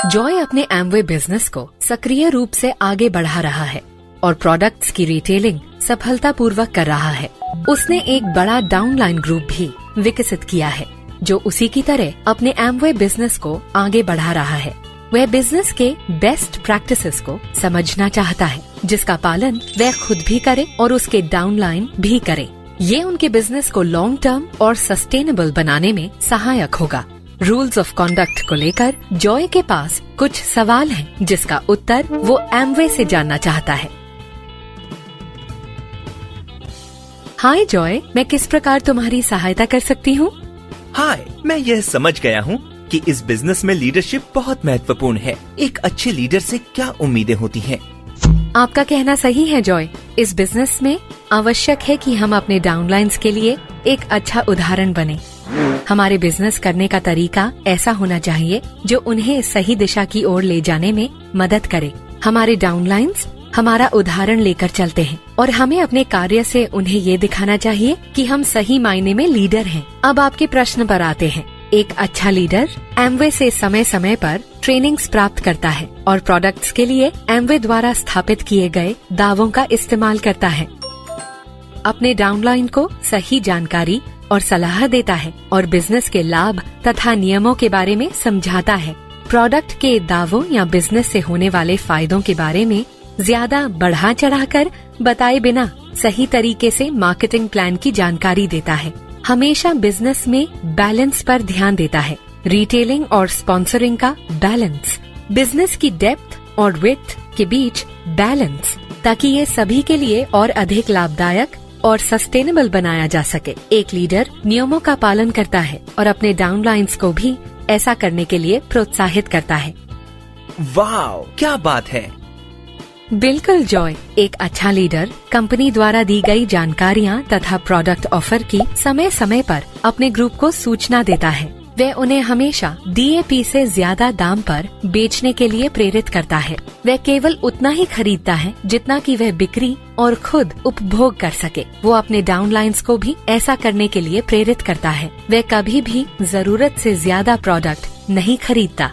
Joy अपने Amway business को सक्रिय रूप से आगे बढ़ा रहा है और प्रोडक्ट्स की रिटेलिंग सफलतापूर्वक कर रहा है। उसने एक बड़ा डाउनलाइन ग्रुप भी विकसित किया है जो उसी की तरह अपने एमवे बिजनेस को आगे बढ़ा रहा है। वह बिजनेस के बेस्ट प्रैक्टिसेस को समझना चाहता है जिसका पालन वह खुद भी करे और उसके डाउनलाइन भी करे। ये उनके बिजनेस को लॉन्ग टर्म और सस्टेनेबल बनाने में सहायक होगा। रूल्स ऑफ कॉन्डक्ट को लेकर जॉय के पास कुछ सवाल हैं जिसका उत्तर वो एमवे से जानना चाहता है। हाय जॉय, मैं किस प्रकार तुम्हारी सहायता कर सकती हूँ? हाय, मैं यह समझ गया हूँ कि इस बिजनेस में लीडरशिप बहुत महत्वपूर्ण है। एक अच्छे लीडर से क्या उम्मीदें होती हैं? आपका कहना सही है जॉय। इस बिजनेस में आवश्यक है कि हम अपने डाउनलाइंस के लिए एक अच्छा उदाहरण बने। हमारे बिजनेस करने का तरीका ऐसा होना चाहिए जो उन्हें सही दिशा की ओर ले जाने में मदद करे। हमारे डाउनलाइंस हमारा उदाहरण लेकर चलते हैं और हमें अपने कार्य से उन्हें ये दिखाना चाहिए कि हम सही मायने में लीडर हैं। अब आपके प्रश्न पर आते हैं। एक अच्छा लीडर एमवे से समय समय पर ट्रेनिंग्स प्राप्त करता है और प्रोडक्ट्स के लिए एमवे द्वारा स्थापित किए गए दावों का इस्तेमाल करता है। अपने डाउनलाइन को सही जानकारी और सलाह देता है और बिजनेस के लाभ तथा नियमों के बारे में समझाता है। प्रोडक्ट के दावों या बिजनेस से होने वाले फायदों के बारे में ज्यादा बढ़ा चढ़ाकर बताए बिना सही तरीके से मार्केटिंग प्लान की जानकारी देता है। हमेशा बिजनेस में बैलेंस पर ध्यान देता है। रिटेलिंग और स्पॉन्सरिंग का बैलेंस, बिजनेस की डेप्थ और विड्थ के बीच बैलेंस, ताकि ये सभी के लिए और अधिक लाभदायक और सस्टेनेबल बनाया जा सके। एक लीडर नियमों का पालन करता है और अपने डाउनलाइंस को भी ऐसा करने के लिए प्रोत्साहित करता है। वाह, क्या बात है! बिल्कुल जॉय, एक अच्छा लीडर कंपनी द्वारा दी गई जानकारियाँ तथा प्रोडक्ट ऑफर की समय समय पर अपने ग्रुप को सूचना देता है। वह उन्हें हमेशा DAP से ज्यादा दाम पर बेचने के लिए प्रेरित करता है। वह केवल उतना ही खरीदता है जितना कि वह बिक्री और खुद उपभोग कर सके। वो अपने डाउनलाइंस को भी ऐसा करने के लिए प्रेरित करता है। वह कभी भी जरूरत से ज्यादा प्रोडक्ट नहीं खरीदता।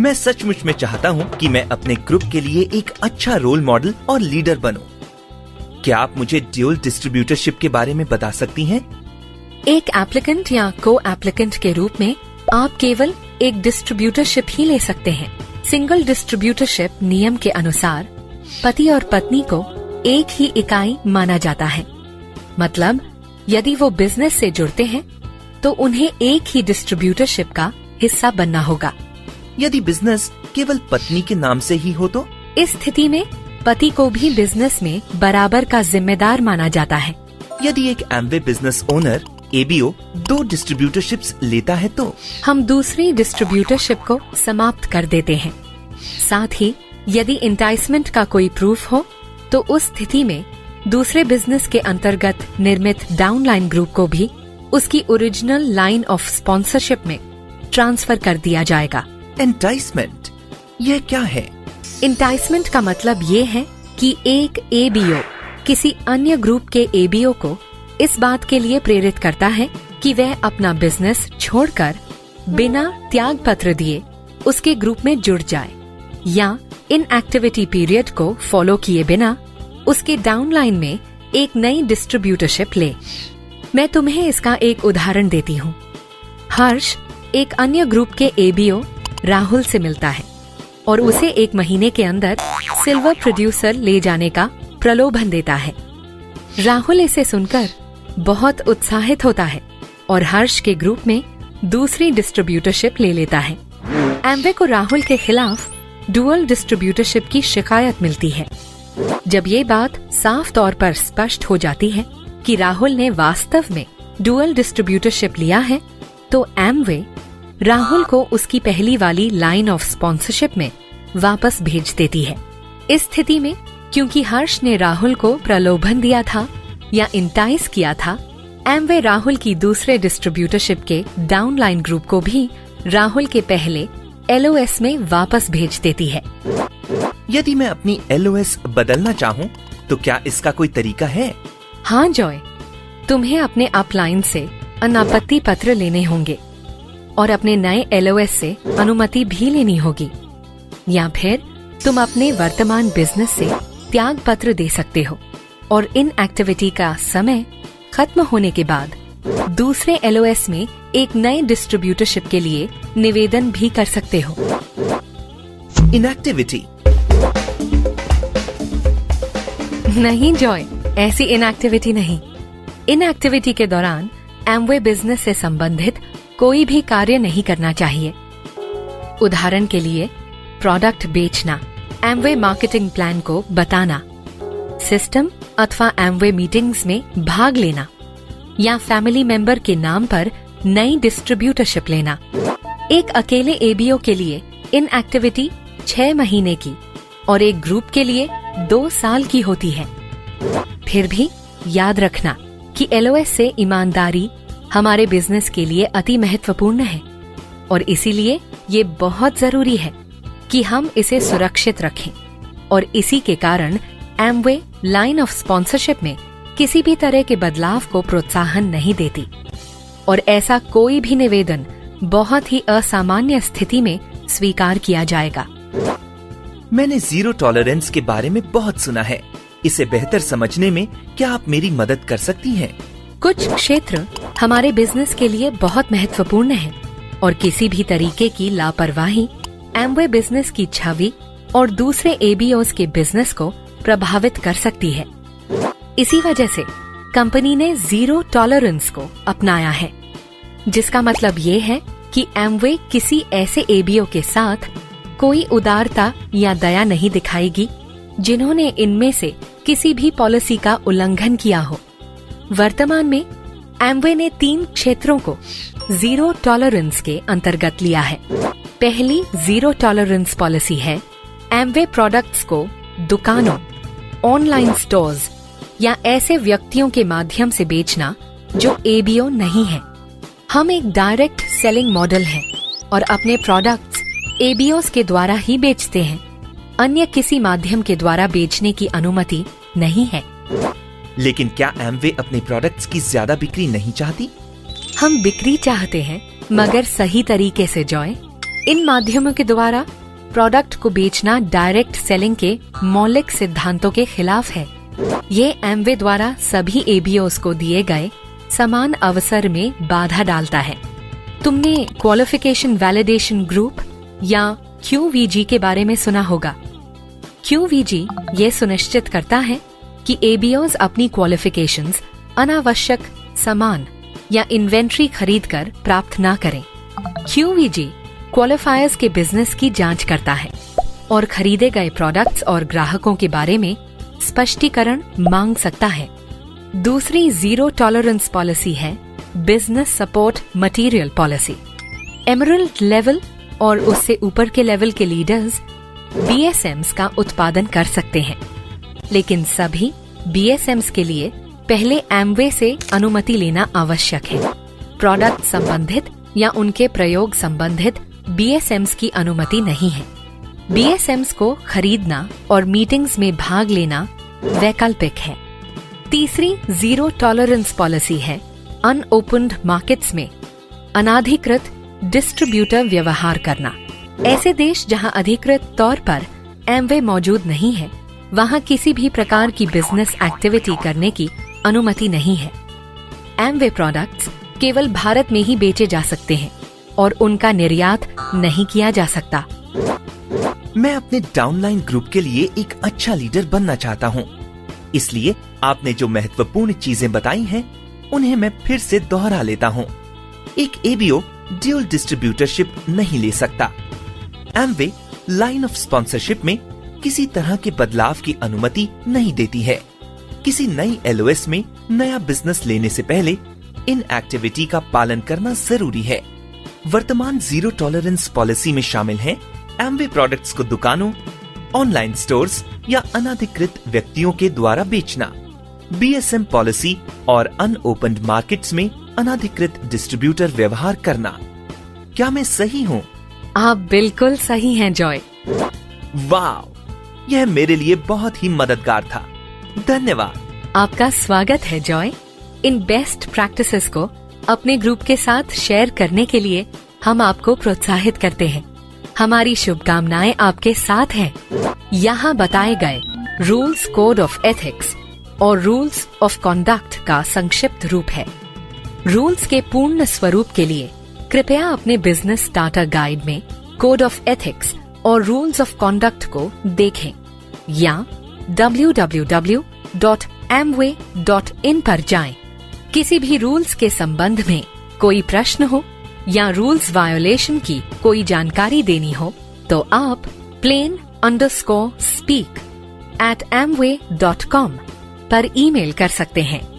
मैं सचमुच में चाहता हूँ कि मैं अपने ग्रुप के लिए एक अच्छा रोल मॉडल और लीडर बनूं। क्या आप मुझे ड्यूल डिस्ट्रीब्यूटरशिप के बारे में बता सकती हैं? एक एप्लीकेंट या को एप्लीकेंट के रूप में आप केवल एक डिस्ट्रीब्यूटरशिप ही ले सकते हैं। सिंगल डिस्ट्रीब्यूटरशिप नियम के अनुसार पति और पत्नी को एक ही इकाई माना जाता है। मतलब यदि वो बिजनेस से जुड़ते हैं तो उन्हें एक ही डिस्ट्रीब्यूटरशिप का हिस्सा बनना होगा। यदि बिजनेस केवल पत्नी के नाम से ही हो तो? इस स्थिति में पति को भी बिजनेस में बराबर का जिम्मेदार माना जाता है। यदि एक Amway business owner ABO 2 distributorships लेता है तो हम दूसरी डिस्ट्रीब्यूटरशिप को समाप्त कर देते हैं। साथ ही यदि इंटाइसमेंट का कोई प्रूफ हो तो उस स्थिति में दूसरे बिजनेस के अंतर्गत निर्मित डाउनलाइन ग्रुप को भी उसकी ओरिजिनल लाइन ऑफ स्पॉन्सरशिप में ट्रांसफर कर दिया जाएगा। एंटाइसमेंट, यह क्या है? इंटाइसमेंट का मतलब ये है कि एक ABO किसी अन्य ग्रुप के ABO को इस बात के लिए प्रेरित करता है कि वह अपना बिजनेस छोड़कर बिना त्याग पत्र दिए उसके ग्रुप में जुड़ जाए या इन एक्टिविटी पीरियड को फॉलो किए बिना उसके डाउनलाइन में एक नई डिस्ट्रीब्यूटरशिप ले। मैं तुम्हें इसका एक उदाहरण देती हूँ। हर्ष एक अन्य ग्रुप के ABO राहुल से मिलता है और उसे 1 महीने के अंदर सिल्वर प्रोड्यूसर ले जाने का प्रलोभन देता है। राहुल इसे सुनकर बहुत उत्साहित होता है और हर्ष के ग्रुप में दूसरी डिस्ट्रीब्यूटरशिप ले लेता है। एमवे को राहुल के खिलाफ डुअल डिस्ट्रीब्यूटरशिप की शिकायत मिलती है। जब ये बात साफ तौर पर स्पष्ट हो जाती है कि राहुल ने वास्तव में डुअल डिस्ट्रीब्यूटरशिप लिया है तो एमवे राहुल को उसकी पहली वाली लाइन ऑफ स्पॉन्सरशिप में वापस भेज देती है। इस स्थिति में क्योंकि हर्ष ने राहुल को प्रलोभन दिया था या इंटाइस किया था, एमवे राहुल की दूसरे डिस्ट्रीब्यूटरशिप के डाउनलाइन ग्रुप को भी राहुल के पहले LOS में वापस भेज देती है। यदि मैं अपनी LOS बदलना चाहूँ तो क्या इसका कोई तरीका है? हाँ जॉय, तुम्हें अपने अपलाइन से अनापत्ति पत्र लेने होंगे। और अपने नए LOS से अनुमति भी लेनी होगी। या फिर तुम अपने वर्तमान बिजनेस से त्याग पत्र दे सकते हो और इन एक्टिविटी का समय खत्म होने के बाद दूसरे LOS में एक नए डिस्ट्रीब्यूटरशिप के लिए निवेदन भी कर सकते हो। इनएक्टिविटी नहीं जॉय, ऐसी इनएक्टिविटी नहीं। इनएक्टिविटी के दौरान एमवे बिजनेस से संबंधित कोई भी कार्य नहीं करना चाहिए। उदाहरण के लिए प्रोडक्ट बेचना, एमवे मार्केटिंग प्लान को बताना, सिस्टम अथवा एमवे मीटिंग्स में भाग लेना या फैमिली मेंबर के नाम पर नई डिस्ट्रीब्यूटरशिप लेना। एक अकेले एबीओ के लिए इन एक्टिविटी 6 महीने की और एक ग्रुप के लिए 2 साल की होती है। फिर भी याद रखना कि LOS से ईमानदारी हमारे बिजनेस के लिए अति महत्वपूर्ण है और इसीलिए ये बहुत जरूरी है कि हम इसे सुरक्षित रखें और इसी के कारण एमवे लाइन ऑफ स्पॉन्सरशिप में किसी भी तरह के बदलाव को प्रोत्साहन नहीं देती और ऐसा कोई भी निवेदन बहुत ही असामान्य स्थिति में स्वीकार किया जाएगा। मैंने जीरो टॉलरेंस के बारे में बहुत सुना है। इसे बेहतर समझने में क्या आप मेरी मदद कर सकती हैं? कुछ क्षेत्र हमारे बिजनेस के लिए बहुत महत्वपूर्ण है और किसी भी तरीके की लापरवाही एमवे बिजनेस की छवि और दूसरे एबीओस के बिजनेस को प्रभावित कर सकती है। इसी वजह से कंपनी ने जीरो टॉलरेंस को अपनाया है, जिसका मतलब ये है कि एमवे किसी ऐसे एबीओ के साथ कोई उदारता या दया नहीं दिखाएगी जिन्होंने इनमें से किसी भी पॉलिसी का उल्लंघन किया हो। वर्तमान में एमवे ने 3 क्षेत्रों को जीरो टॉलरेंस के अंतर्गत लिया है। पहली जीरो टॉलरेंस पॉलिसी है एमवे प्रोडक्ट्स को दुकानों, ऑनलाइन स्टोर्स या ऐसे व्यक्तियों के माध्यम से बेचना जो एबीओ नहीं है। हम एक डायरेक्ट सेलिंग मॉडल है और अपने प्रोडक्ट्स एबीओस के द्वारा ही बेचते हैं। अन्य किसी माध्यम के द्वारा बेचने की अनुमति नहीं है। लेकिन क्या एमवे अपने प्रोडक्ट्स की ज्यादा बिक्री नहीं चाहती? हम बिक्री चाहते हैं, मगर सही तरीके से जॉय। इन माध्यमों के द्वारा प्रोडक्ट को बेचना डायरेक्ट सेलिंग के मौलिक सिद्धांतों के खिलाफ है। ये एमवे द्वारा सभी एबीओस को दिए गए समान अवसर में बाधा डालता है। तुमने क्वालिफिकेशन वैलिडेशन ग्रुप या QVG के बारे में सुना होगा। QVG ये सुनिश्चित करता है कि एबीओस अपनी क्वालिफिकेशंस अनावश्यक सामान या इन्वेंट्री खरीदकर प्राप्त ना करें। QVG क्वालिफायर्स के बिजनेस की जांच करता है और खरीदे गए प्रोडक्ट्स और ग्राहकों के बारे में स्पष्टीकरण मांग सकता है। दूसरी जीरो टॉलरेंस पॉलिसी है business support material policy. Emerald level और उससे ऊपर के लेवल के लीडर्स BSMs का उत्पादन कर सकते हैं, लेकिन सभी BSMs के लिए पहले एमवे से अनुमति लेना आवश्यक है। प्रोडक्ट संबंधित या उनके प्रयोग संबंधित BSMs की अनुमति नहीं है। BSMs को खरीदना और मीटिंग्स में भाग लेना वैकल्पिक है। तीसरी जीरो टॉलरेंस पॉलिसी है अनओपन्ड मार्केट्स में अनाधिकृत डिस्ट्रीब्यूटर व्यवहार करना। ऐसे देश जहां अधिकृत तौर पर एमवे मौजूद नहीं है, वहां किसी भी प्रकार की बिजनेस एक्टिविटी करने की अनुमति नहीं है। एमवे प्रोडक्ट्स केवल भारत में ही बेचे जा सकते हैं और उनका निर्यात नहीं किया जा सकता। मैं अपने डाउनलाइन ग्रुप के लिए एक अच्छा लीडर बनना चाहता हूँ, इसलिए आपने जो महत्वपूर्ण चीजें बताई हैं, उन्हें मैं फिर से दोहरा लेता हूँ। एक एबीओ ड्यूल डिस्ट्रीब्यूटरशिप नहीं ले सकता। एमवे लाइन ऑफ स्पॉन्सरशिप में किसी तरह के बदलाव की अनुमति नहीं देती है। किसी नई LOS में नया बिजनेस लेने से पहले इन एक्टिविटी का पालन करना जरूरी है। वर्तमान जीरो टॉलरेंस पॉलिसी में शामिल है एमवे प्रोडक्ट्स को दुकानों, ऑनलाइन स्टोर्स या अनाधिकृत व्यक्तियों के द्वारा बेचना, BSM पॉलिसी और अनओपन्ड मार्केट्स में अनाधिकृत डिस्ट्रीब्यूटर व्यवहार करना। क्या मैं सही हूँ? आप बिल्कुल सही हैं जॉय। वाह, यह मेरे लिए बहुत ही मददगार था। धन्यवाद। आपका स्वागत है जॉय। इन बेस्ट प्रैक्टिसेस को अपने ग्रुप के साथ शेयर करने के लिए हम आपको प्रोत्साहित करते हैं। हमारी शुभकामनाएं आपके साथ हैं। यहाँ बताए गए रूल्स कोड ऑफ एथिक्स और रूल्स ऑफ कॉन्डक्ट का संक्षिप्त रूप है। रूल्स के पूर्ण स्वरूप के लिए कृपया अपने बिजनेस स्टार्टर गाइड में कोड ऑफ एथिक्स और रूल्स ऑफ कॉन्डक्ट को देखें या www.amway.in पर जाएं। किसी भी रूल्स के संबंध में कोई प्रश्न हो या रूल्स वायोलेशन की कोई जानकारी देनी हो तो आप plain_speak@amway.com पर ईमेल कर सकते हैं।